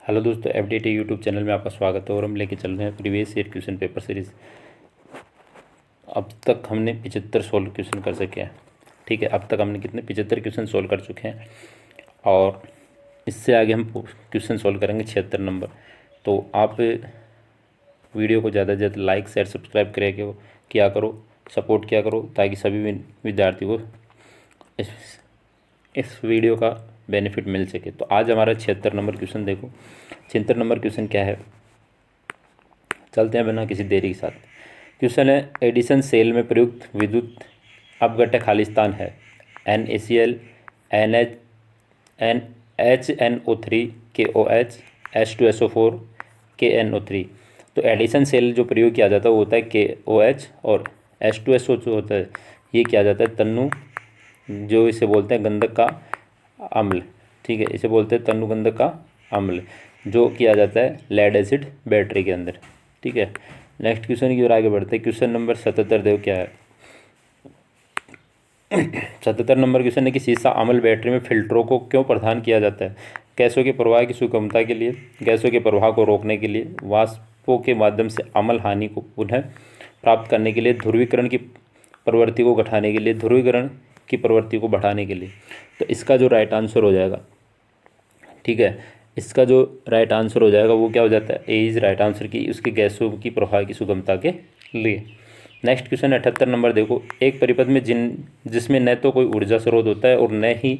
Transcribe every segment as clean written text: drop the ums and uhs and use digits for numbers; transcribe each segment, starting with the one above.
Hello दोस्तों, FDT YouTube channel में आपका स्वागत है। और हम लेके चल रहे हैं previous year question paper series. अब तक हमने 75 सोल्व क्वेश्चन कर सके हैं। ठीक है, अब तक हमने कितने 75 क्वेश्चन सोल्व कर चुके हैं और इससे आगे हम क्वेश्चन सोल्व करेंगे 76 नंबर। तो आप वीडियो को ज़्यादा से ज़्यादा लाइक शेयर सब्सक्राइब किया करो, सपोर्ट किया करो, ताकि सभी विद्यार्थी को इस वीडियो का बेनिफिट मिल सके। तो आज हमारा 76 नंबर क्वेश्चन देखो। 76 नंबर क्वेश्चन क्या है, चलते हैं बिना किसी देरी के साथ। क्वेश्चन है, एडिशन सेल में प्रयुक्त विद्युत अपघटक खालिस्तान है NaCl, HNO3, KOH, H2SO4, KNO3। तो एडिशन सेल जो प्रयोग किया जाता है वो होता है KOH, और H2SO जो होता है ये किया जाता है तन्नु, जो इसे बोलते हैं गंधक का अम्ल। ठीक है, इसे बोलते हैं तन्नु गंधक का अम्ल, जो किया जाता है लेड एसिड बैटरी के अंदर। ठीक है, नेक्स्ट क्वेश्चन की ओर आगे बढ़ते हैं। क्वेश्चन नंबर 77 देखो क्या है। 77 नंबर क्वेश्चन है कि सीसा अम्ल बैटरी में फिल्टरों को क्यों प्रदान किया जाता है? गैसों के प्रवाह की सुगमता के लिए, गैसों के प्रवाह को रोकने के लिए, वाष्पों के माध्यम से अम्ल हानि को पुनः प्राप्त करने के लिए, ध्रुवीकरण की प्रवृत्ति को घटाने के लिए, ध्रुवीकरण की प्रवृत्ति को बढ़ाने के लिए। तो इसका जो राइट आंसर हो जाएगा, ठीक है, इसका जो राइट आंसर हो जाएगा वो क्या हो जाता है, ए इज राइट आंसर की उसके गैसों की प्रवाह की सुगमता के लिए। नेक्स्ट क्वेश्चन 78 नंबर देखो। एक परिपथ में जिसमें न तो कोई ऊर्जा स्रोत होता है और न ही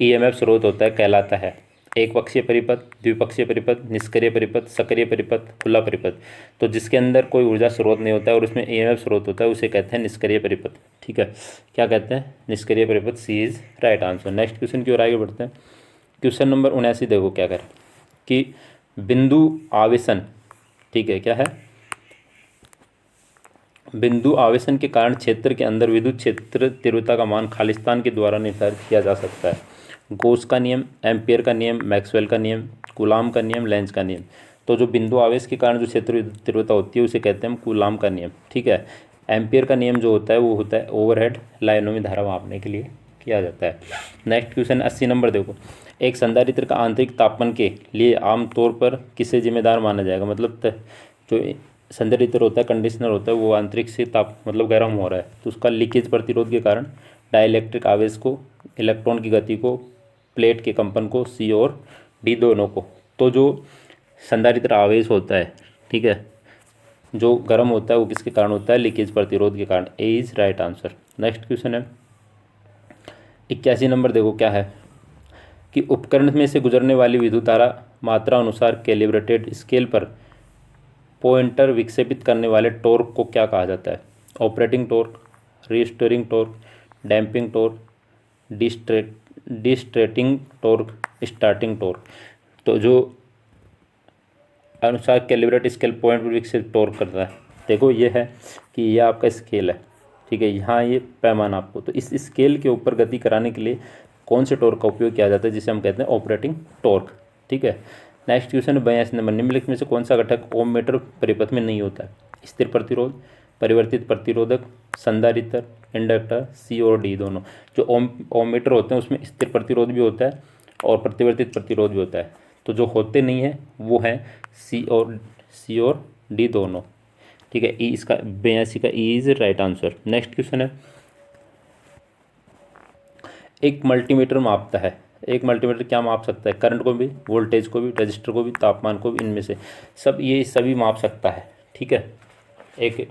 ईएमएफ स्रोत होता है कहलाता है? एक पक्षीय परिपथ, द्विपक्षीय परिपथ, निष्क्रिय परिपथ, सक्रिय परिपथ, खुला परिपथ। तो जिसके अंदर कोई ऊर्जा स्रोत नहीं होता है और उसमें ईएमएफ स्रोत होता है उसे कहते हैं निष्क्रिय परिपथ। ठीक है, क्या कहते हैं? निष्क्रिय परिपथ। C is right answer. Next question की ओर आगे बढ़ते हैं। क्वेश्चन नंबर 79 देखो क्या कर कि बिंदु आवेशन, ठीक है, क्या है? बिंदु आवेशन के कारण क्षेत्र के अंदर विद्युत क्षेत्र तीव्रता का मान खालिस्तान के द्वारा निर्धारित किया जा सकता है। गॉस का नियम, एम्पियर का नियम, मैक्सवेल का नियम, कूलाम का नियम, लेंज का नियम। तो जो बिंदु आवेश के कारण जो क्षेत्र तीव्रता होती है उसे कहते हैं हम कूलाम का नियम। ठीक है, एम्पियर का नियम जो होता है वो होता है ओवरहेड लाइनों में धारा मापने के लिए किया जाता है। नेक्स्ट क्वेश्चन 80 नंबर देखो। एक संधारित्र का आंतरिक तापमान के लिए आमतौर पर किसे जिम्मेदार माना जाएगा? मतलब जो संधारित्र होता है, कंडीशनर होता है, वो आंतरिक से मतलब गर्म हो रहा है तो उसका लीकेज प्रतिरोध के कारण डाइलेक्ट्रिक आवेश को, इलेक्ट्रॉन की गति को, प्लेट के कंपन को, सी और डी दोनों को। तो जो संधारित्र आवेश होता है, ठीक है, जो गर्म होता है वो किसके कारण होता है? लीकेज प्रतिरोध के कारण। A is right answer. Next question है 81 नंबर देखो क्या है कि उपकरण में से गुजरने वाली विद्युत धारा मात्रा अनुसार कैलिब्रेटेड स्केल पर पॉइंटर विक्षेपित करने वाले टॉर्क को क्या कहा जाता है? Operating torque, restoring torque, damping torque, डिस्ट्रेटिंग टॉर्क, स्टार्टिंग टॉर्क। तो जो अनुसार कैलिब्रेट स्केल पॉइंट पर विकसित टॉर्क करता है, देखो ये है कि यह आपका स्केल है। ठीक है, यहाँ ये पैमाना आपको, तो इस स्केल के ऊपर गति कराने के लिए कौन से टॉर्क का उपयोग किया जाता है, जिसे हम कहते हैं ऑपरेटिंग टॉर्क। ठीक है, नेक्स्ट क्वेश्चन है 82 नंबर। निम्नलिखित में से कौन सा घटक ओम मीटर परिपथ में नहीं होता है? स्थिर प्रतिरोध, परिवर्तित प्रतिरोधक, संधारित्र, इंडक्टर, सी और डी दोनों। जो ओम मीटर होते हैं उसमें स्थिर प्रतिरोध भी होता है और प्रतिवर्तित प्रतिरोध भी होता है। तो जो होते नहीं है वो हैं सी और डी दोनों। ठीक है, ई इसका 82 का E is right answer. Next question है, एक मल्टीमीटर मापता है। एक मल्टीमीटर क्या माप सकता है? करंट को भी, वोल्टेज को भी, रजिस्टर को भी, तापमान को भी, इनमें से ये सभी माप सकता है। ठीक है, एक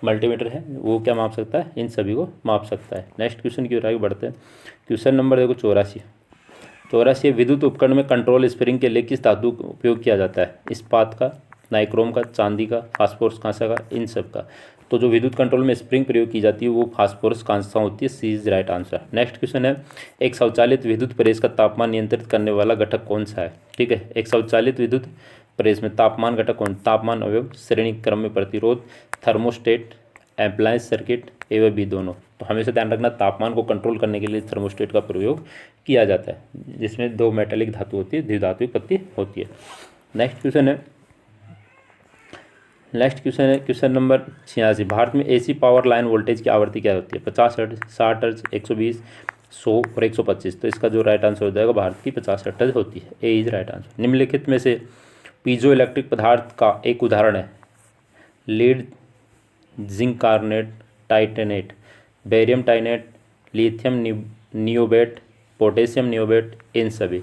मल्टीमीटर है वो क्या माप सकता है? इन सभी को माप सकता है। नेक्स्ट क्वेश्चन की ओर आगे बढ़ते हैं। क्वेश्चन नंबर देखो 84। विद्युत उपकरण में कंट्रोल स्प्रिंग के लिए किस धातु का उपयोग किया जाता है? इस्पात का, नाइक्रोम का, चांदी का, फास्फोरस कांसा का, इन सब का। तो जो विद्युत कंट्रोल में स्प्रिंग प्रयोग की जाती है वो फास्फोरस कांसा होती है। C is right answer. Next question है, एक स्वचालित विद्युत प्रेस का तापमान नियंत्रित करने वाला घटक कौन सा है? ठीक है, एक स्वचालित विद्युत प्रेस में तापमान घटक कौन? तापमान अवयव, श्रेणी क्रम में प्रतिरोध, थर्मोस्टेट, एप्लायंस सर्किट, ए व बी दोनों। तो हमेशा ध्यान रखना तापमान को कंट्रोल करने के लिए थर्मोस्टेट का प्रयोग किया जाता है, जिसमें दो मेटेलिक धातु होती है, द्विधात्विक पत्ती होती है। नेक्स्ट क्वेश्चन है क्वेश्चन नंबर 86। भारत में एसी पावर लाइन वोल्टेज की आवृत्ति क्या होती है? 50 हर्ट्ज, 60 हर्ट्ज, 120, 100 और 125। तो इसका जो राइट आंसर हो जाएगा भारत की 50 हेक्टर होती है। A is right answer. निम्नलिखित में से पीजो इलेक्ट्रिक पदार्थ का एक उदाहरण है lead, zinc carbonate, titanate, barium titanate, lithium niobate, potassium niobate, इन सभी।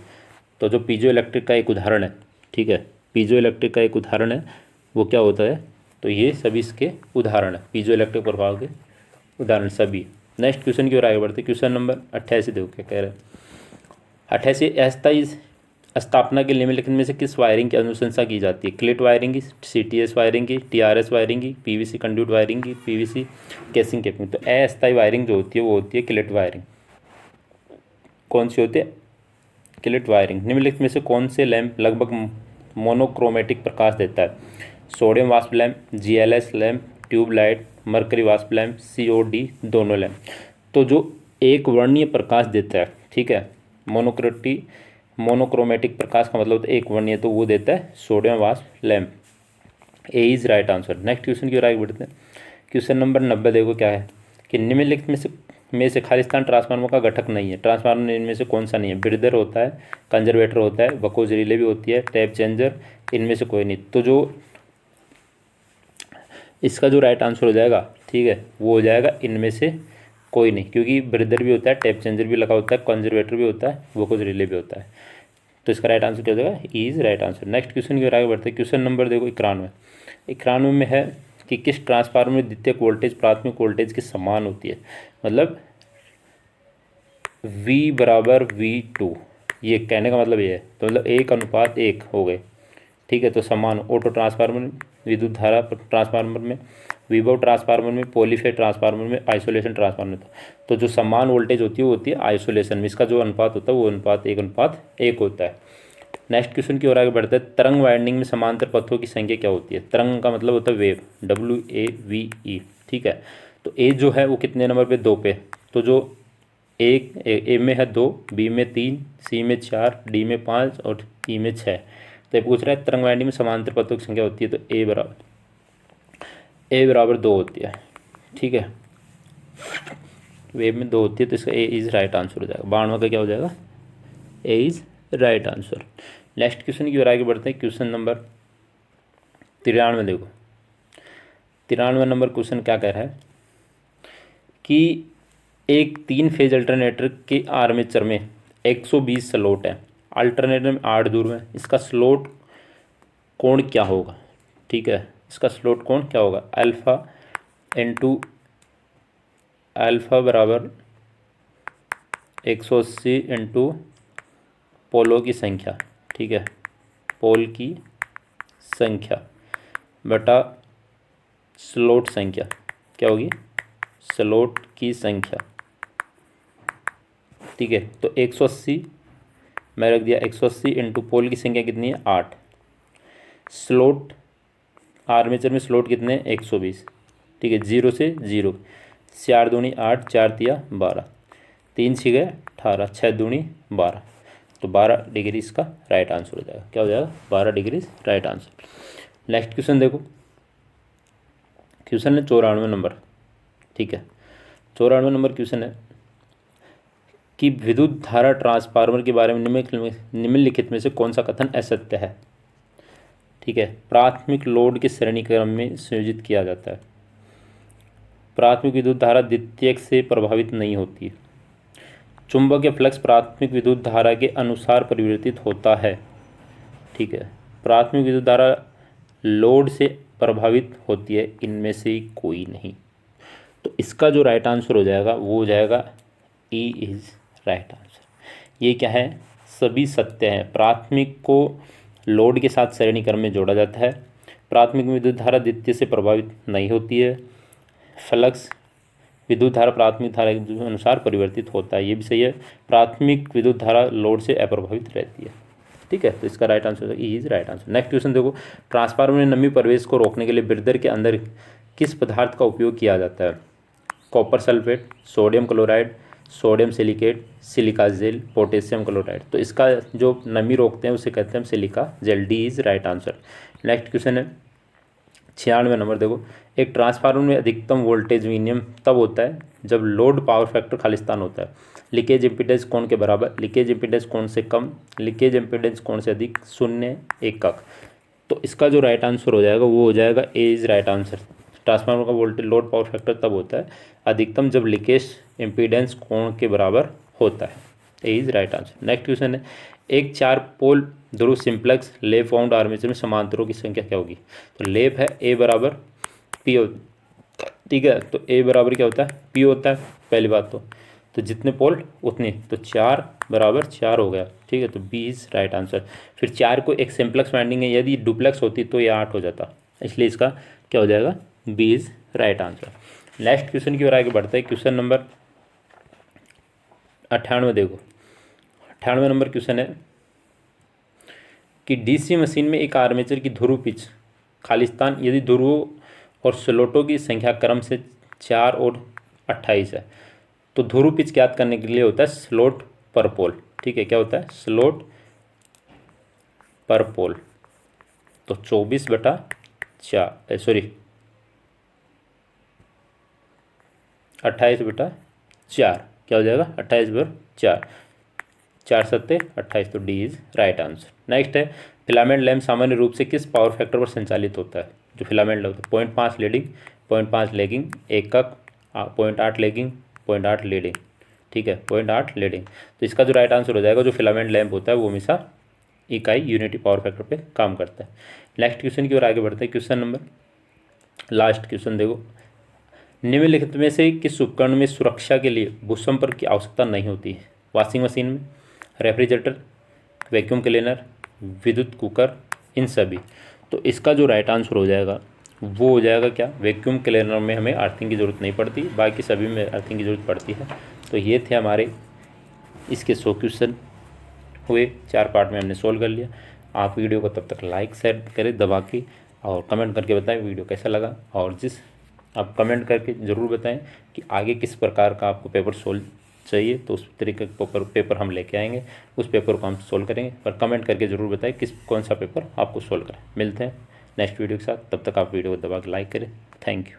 तो जो पीजो इलेक्ट्रिक का एक उदाहरण है, ठीक है, पीजो इलेक्ट्रिक का एक उदाहरण है, वो क्या होता है, तो ये सभी इसके उदाहरण है, पीजो इलेक्ट्रिक प्रभाव के उदाहरण सभी। नेक्स्ट क्वेश्चन की ओर आगे बढ़ते, क्वेश्चन नंबर 88 देखो क्या कह रहे हैं। 88 अस्थायी स्थापना के निम्नलिखित में से किस वायरिंग की अनुशंसा की जाती है? क्लिट वायरिंग की, CTS वायरिंग की, TRS वायरिंग की, PVC कंड्यूट वायरिंग की, PVC केसिंग केपिंग। तो अस्थायी वायरिंग जो होती है वो होती है क्लिट वायरिंग। कौन सी होती है? क्लिट वायरिंग। निम्नलिखित में से कौन से लैंप लगभग मोनोक्रोमेटिक प्रकाश देता है? सोडियम वाष्प lamp, GLS lamp, tube light, mercury वाष्प लैंप, COD दोनों लैंप। तो जो एक वर्णीय प्रकाश देता है, ठीक है, मोनोक्रोमेटिक प्रकाश का मतलब एक वर्णीय, तो वो देता है सोडियम वाष्प lamp. A is right answer. Next question की ओर आगे बढ़ते हैं। क्वेश्चन नंबर 90 देखो क्या है कि निम्नलिखित में से खालिस्तान ट्रांसफार्मर का घटक नहीं है। ट्रांसफार्मर इनमें से कौन सा नहीं है? ब्रीदर होता है, कंजर्वेटर होता है, बकोज रिले भी होती है, टैप चेंजर, इनमें से कोई नहीं। तो जो इसका जो राइट आंसर हो जाएगा, ठीक है, वो हो जाएगा इनमें से कोई नहीं, क्योंकि ब्रीदर भी होता है, टैप चेंजर भी लगा होता है, कंजर्वेटर भी होता है, बकोज रिले भी होता है। तो इसका राइट आंसर क्या हो जाएगा? Is right answer. Next question की ओर आगे बढ़ते हैं। क्वेश्चन नंबर देखो 91 में है कि किस ट्रांसफार्मर में द्वितीयक वोल्टेज प्राथमिक वोल्टेज के समान होती है? मतलब V बराबर V2, ये कहने का मतलब ये है, तो मतलब 1:1 हो गए, ठीक है। तो समान ऑटो ट्रांसफार्मर, विद्युत धारा ट्रांसफार्मर में, विभव ट्रांसफार्मर में, पॉलीफेज ट्रांसफार्मर में, आइसोलेशन ट्रांसफार्मर में। तो जो समान वोल्टेज होती है वो होती है आइसोलेशन में। इसका जो अनुपात होता है वो अनुपात 1:1 होता है। नेक्स्ट क्वेश्चन की ओर आगे बढ़ते हैं। तरंग वाइंडिंग में समांतर पथों की संख्या क्या होती है? तरंग का मतलब होता है वेव, WAVE, ठीक है। तो ए जो है वो कितने नंबर पे? 2 पे। तो जो ए में है 2, बी में 3, सी में 4, डी में 5 और ई में 6। तो ये पूछ रहा है तरंग वाइंडिंग में समांतर पथों की संख्या होती है, तो ए बराबर 2 होती है, ठीक है। वेव में 2 होती है, तो इसका ए इज राइट आंसर हो जाएगा। 92 का क्या हो जाएगा? A is right answer. Next question की ओर आगे बढ़ते हैं। क्वेश्चन नंबर 93 देखो। 93 नंबर क्वेश्चन क्या कह रहा है कि एक 3 फेज अल्टरनेटर के आर्मेचर में 120 स्लॉट है, अल्टरनेटर में 8 ध्रुव है। इसका स्लॉट कोण क्या होगा? ठीक है, इसका स्लॉट कोण क्या होगा? अल्फा बराबर 180 इंटू पोलों की संख्या, ठीक है, पोल की संख्या बटा स्लॉट संख्या। क्या होगी? स्लॉट की संख्या, ठीक है। तो 180 मैं रख दिया, 180 इंटू पोल की संख्या कितनी है? 8। स्लॉट आर्मेचर में स्लॉट कितने? 120, ठीक है। 0 से 0, 4 दूनी 8, 4 तिया 12, 3 6 गए 18, 6 दूनी 12। तो 12 डिग्री इसका राइट आंसर हो जाएगा। क्या हो जाएगा? 12 degree right answer. Next question देखो। क्वेश्चन है 94 नंबर, ठीक है। 94 नंबर क्वेश्चन है कि विद्युत धारा ट्रांसफार्मर के बारे में निम्नलिखित में से कौन सा कथन असत्य है? ठीक है, प्राथमिक लोड के श्रेणी क्रम में संयोजित किया जाता है। प्राथमिक विद्युत धारा द्वितीयक से प्रभावित नहीं होती है। चुंबकीय फ्लक्स प्राथमिक विद्युत धारा के अनुसार परिवर्तित होता है, ठीक है। प्राथमिक विद्युत धारा लोड से प्रभावित होती है, इनमें से कोई नहीं। तो इसका जो राइट आंसर हो जाएगा वो हो जाएगा ई इज राइट आंसर। ये क्या है? सभी सत्य हैं। प्राथमिक को लोड के साथ श्रेणी क्रम में जोड़ा जाता है। प्राथमिक विद्युत धारा द्वितीय से प्रभावित नहीं होती है। फ्लक्स विद्युत धारा प्राथमिक धारा के अनुसार परिवर्तित होता है, ये भी सही है। प्राथमिक विद्युत धारा लोड से अप्रभावित रहती है, ठीक है। तो इसका right answer E is right answer. Next question देखो। ट्रांसफार्मर में नमी प्रवेश को रोकने के लिए ब्रीदर के अंदर किस पदार्थ का उपयोग किया जाता है? Copper sulphate, sodium chloride, sodium silicate, silica gel, potassium chloride. तो इसका जो नमी रोकते हैं उसे कहते हैं हम silica gel. D is right answer. Next question है 96 नंबर देखो। एक ट्रांसफार्मर में अधिकतम वोल्टेज विनियमन तब होता है जब लोड पावर फैक्टर खालिस्तान होता है। लीकेज इम्पीडेंस कोण के बराबर, लीकेज इम्पीडेंस कोण से कम, लीकेज इम्पीडेंस कोण से अधिक, शून्य, एकक। तो इसका जो राइट आंसर हो जाएगा वो हो जाएगा A is right answer. Transformer का वोल्टेज लोड पावर फैक्टर तब होता है अधिकतम जब लीकेज इम्पीडेंस कोण के बराबर होता है। A is right answer. Next question है, एक 4 पोल ध्रुव सिंप्लेक्स लेप वाउंड आर्मेचर में समांतरों की संख्या क्या होगी। तो लेप है ए बराबर पी हो, ठीक है। तो ए बराबर क्या होता है, पी होता है पहली बात। तो जितने पोल उतने, तो 4 बराबर 4 हो गया, ठीक है। तो बी इज राइट आंसर। फिर 4 को एक सिंप्लेक्स वाइंडिंग है, यदि डुप्लेक्स होती तो ये 8 हो जाता, इसलिए इसका क्या हो जाएगा, B is right answer. Next question की ओर आगे बढ़ते हैं। क्वेश्चन नंबर 98 देखो, 98 नंबर क्वेश्चन है कि डीसी मशीन में एक आर्मेचर की ध्रुव पिच खालिस्तान यदि ध्रुवों और स्लॉटों की संख्या क्रम से 4 और 28 है, तो ध्रुव पिच ज्ञात करने के लिए होता है स्लॉट पर पोल, ठीक है। क्या होता है, स्लॉट पर पोल। तो 28/4 क्या हो जाएगा, 28/4, 4 सत्ते 28। तो D is right answer. Next है, फिलामेंट लैम्प सामान्य रूप से किस पावर फैक्टर पर संचालित होता है। जो फिलामेंट लैम्प 0.5 लीडिंग, 0.5 लेगिंग, एकक, 0.8 लेगिंग, 0.8 लीडिंग, ठीक है, 0.8 लीडिंग। तो इसका जो राइट आंसर हो जाएगा, जो फिलामेंट लैम्प होता है वो हमेशा इकाई यूनिटी पावर फैक्टर पे काम करता है। नेक्स्ट क्वेश्चन की ओर आगे बढ़ते हैं। क्वेश्चन नंबर लास्ट क्वेश्चन देखो, निम्नलिखित में से किस उपकरण में सुरक्षा के लिए भूसंपर्क की आवश्यकता नहीं होती है। वॉशिंग मशीन में, रेफ्रिजरेटर, वैक्यूम क्लीनर, विद्युत कुकर, इन सभी। तो इसका जो राइट आंसर हो जाएगा वो हो जाएगा क्या, वैक्यूम क्लीनर में हमें अर्थिंग की ज़रूरत नहीं पड़ती, बाकी सभी में अर्थिंग की ज़रूरत पड़ती है। तो ये थे हमारे इसके 100 क्वेश्चन हुए, 4 पार्ट में हमने सोल्व कर लिया। आप वीडियो को तब तक लाइक शेयर करें दबा के, और कमेंट करके बताएं वीडियो कैसा लगा। और आप कमेंट करके ज़रूर बताएं कि आगे किस प्रकार का आपको पेपर सोल्व चाहिए, तो उस तरीके का पेपर हम लेके आएंगे, उस पेपर को हम सोल्व करेंगे। पर कमेंट करके ज़रूर बताएं कौन सा पेपर आपको सोल्व करें। मिलते हैं नेक्स्ट वीडियो के साथ, तब तक आप वीडियो को दबा के लाइक करें। Thank you.